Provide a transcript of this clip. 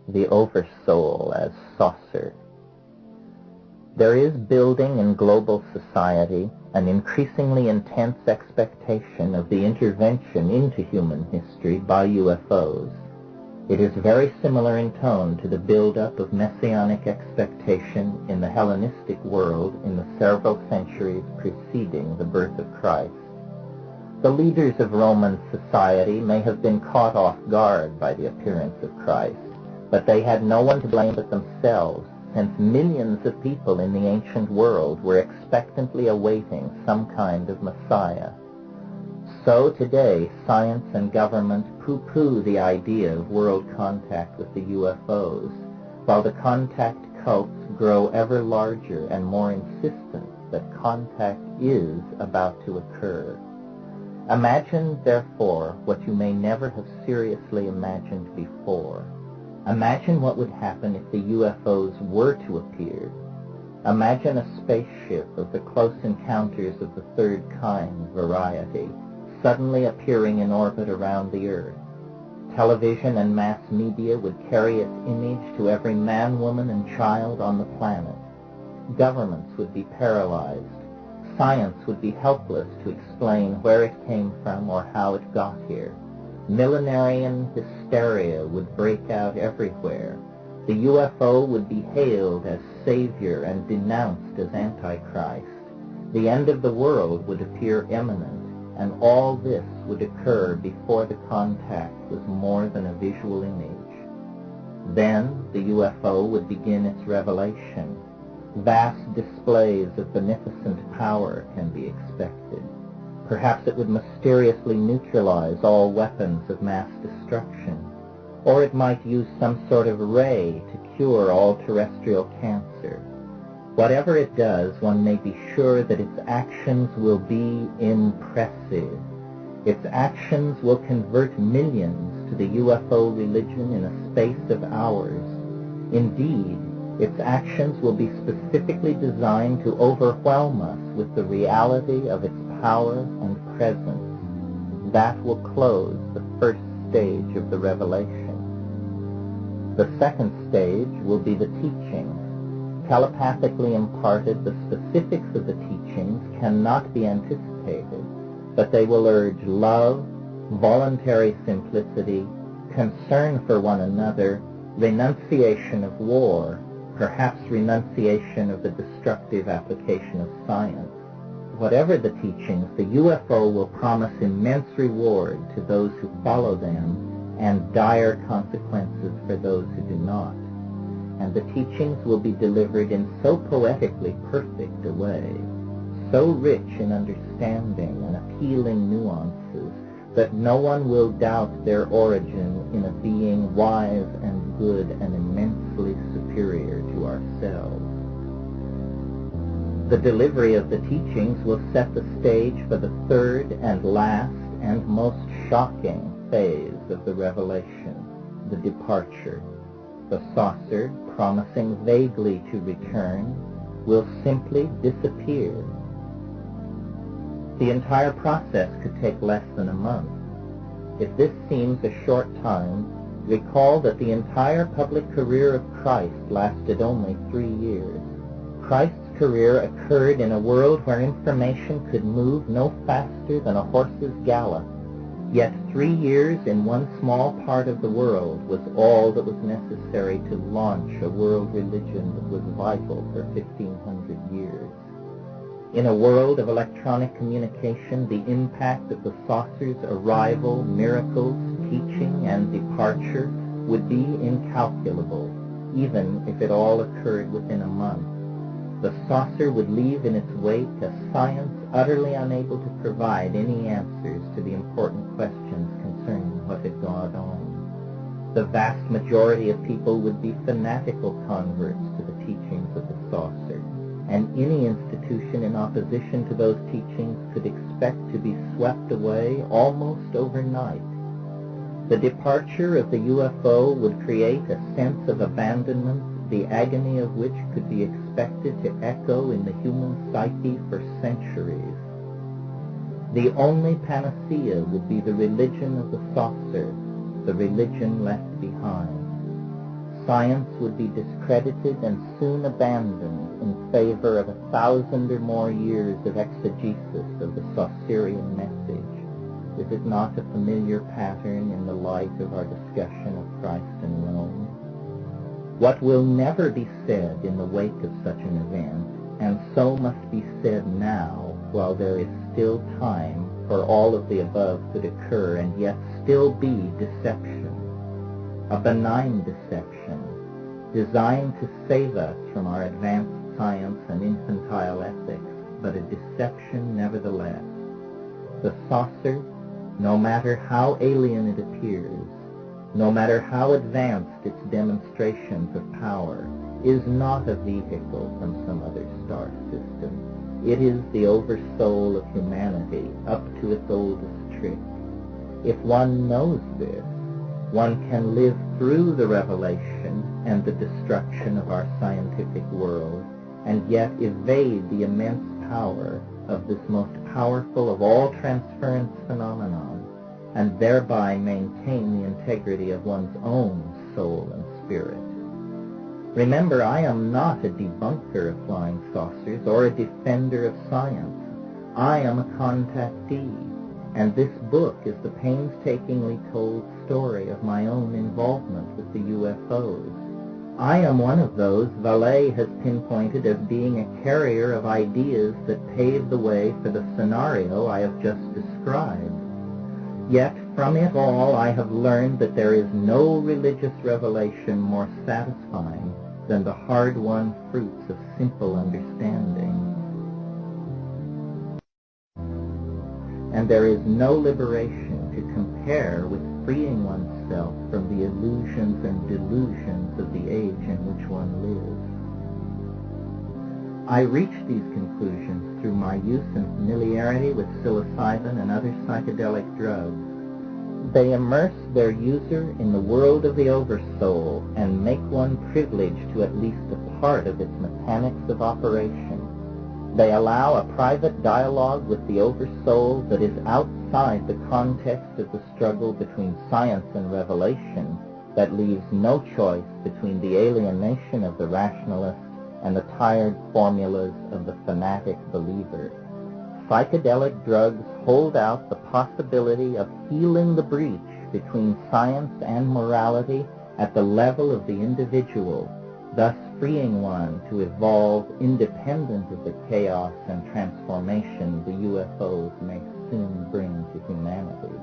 the oversoul as saucer. There is building in global society an increasingly intense expectation of the intervention into human history by UFOs. It is very similar in tone to the build-up of messianic expectation in the Hellenistic world in the several centuries preceding the birth of Christ. The leaders of Roman society may have been caught off guard by the appearance of Christ, but they had no one to blame but themselves, since millions of people in the ancient world were expectantly awaiting some kind of Messiah. So today, science and government pooh-pooh the idea of world contact with the UFOs, while the contact cults grow ever larger and more insistent that contact is about to occur. Imagine, therefore, what you may never have seriously imagined before. Imagine what would happen if the UFOs were to appear. Imagine a spaceship of the close encounters of the third kind variety suddenly appearing in orbit around the Earth. Television and mass media would carry its image to every man, woman, and child on the planet. Governments would be paralyzed. Science would be helpless to explain where it came from or how it got here. Millenarian hysteria would break out everywhere. The UFO would be hailed as savior and denounced as Antichrist. The end of the world would appear imminent, and all this would occur before the contact was more than a visual image. Then the UFO would begin its revelation. Vast displays of beneficent power can be expected. Perhaps it would mysteriously neutralize all weapons of mass destruction, or it might use some sort of ray to cure all terrestrial cancer. Whatever it does, one may be sure that its actions will be impressive. Its actions will convert millions to the UFO religion in a space of hours. Indeed, its actions will be specifically designed to overwhelm us with the reality of its power and presence. That will close the first stage of the revelation. The second stage will be the teachings. Telepathically imparted, the specifics of the teachings cannot be anticipated, but they will urge love, voluntary simplicity, concern for one another, renunciation of war, perhaps renunciation of the destructive application of science. Whatever the teachings, the UFO will promise immense reward to those who follow them and dire consequences for those who do not. And the teachings will be delivered in so poetically perfect a way, so rich in understanding and appealing nuances, that no one will doubt their origin in a being wise and good and immensely superior to ourselves. The delivery of the teachings will set the stage for the third and last and most shocking phase of the revelation, the departure. The saucer, promising vaguely to return, will simply disappear. The entire process could take less than a month. If this seems a short time, recall that the entire public career of Christ lasted only 3 years. Christ's career occurred in a world where information could move no faster than a horse's gallop. Yet 3 years in one small part of the world was all that was necessary to launch a world religion that was vital for 1,500 years. In a world of electronic communication, the impact of the saucer's arrival, miracles, teaching, and departure would be incalculable, even if it all occurred within a month. The saucer would leave in its wake a science utterly unable to provide any answers to the important questions concerning what had gone on. The vast majority of people would be fanatical converts to the teachings of the saucer, and any institution in opposition to those teachings could expect to be swept away almost overnight. The departure of the UFO would create a sense of abandonment, the agony of which could be expected to echo in the human psyche for centuries. The only panacea would be the religion of the saucer, the religion left behind. Science would be discredited and soon abandoned in favor of 1,000 or more years of exegesis of the Saussurian message. Is it not a familiar pattern in the light of our discussion of Christ and Rome? What will never be said in the wake of such an event, and so must be said now while there is still time for all of the above could occur and yet still be deception. A benign deception, designed to save us from our advanced science and infantile ethics, but a deception nevertheless. The saucer, no matter how alien it appears, no matter how advanced its demonstrations of power, is not a vehicle from some other star system. It is the oversoul of humanity up to its oldest trick. If one knows this, one can live through the revelation and the destruction of our scientific world, and yet evade the immense power of this most powerful of all transference phenomenon, and thereby maintain the integrity of one's own soul and spirit. Remember, I am not a debunker of flying saucers or a defender of science. I am a contactee, and this book is the painstakingly told story of my own involvement with the UFOs. I am one of those Vallée has pinpointed as being a carrier of ideas that pave the way for the scenario I have just described. Yet from it all I have learned that there is no religious revelation more satisfying than the hard-won fruits of simple understanding. And there is no liberation to compare with freeing oneself from the illusions and delusions of the age in which one lives. I reached these conclusions through my use and familiarity with psilocybin and other psychedelic drugs. They immerse their user in the world of the oversoul and make one privileged to at least a part of its mechanics of operation. They allow a private dialogue with the oversoul that is outside the context of the struggle between science and revelation, that leaves no choice between the alienation of the rationalist and the tired formulas of the fanatic believer. Psychedelic drugs hold out the possibility of healing the breach between science and morality at the level of the individual, thus freeing one to evolve independent of the chaos and transformation the UFOs may soon bring to humanity.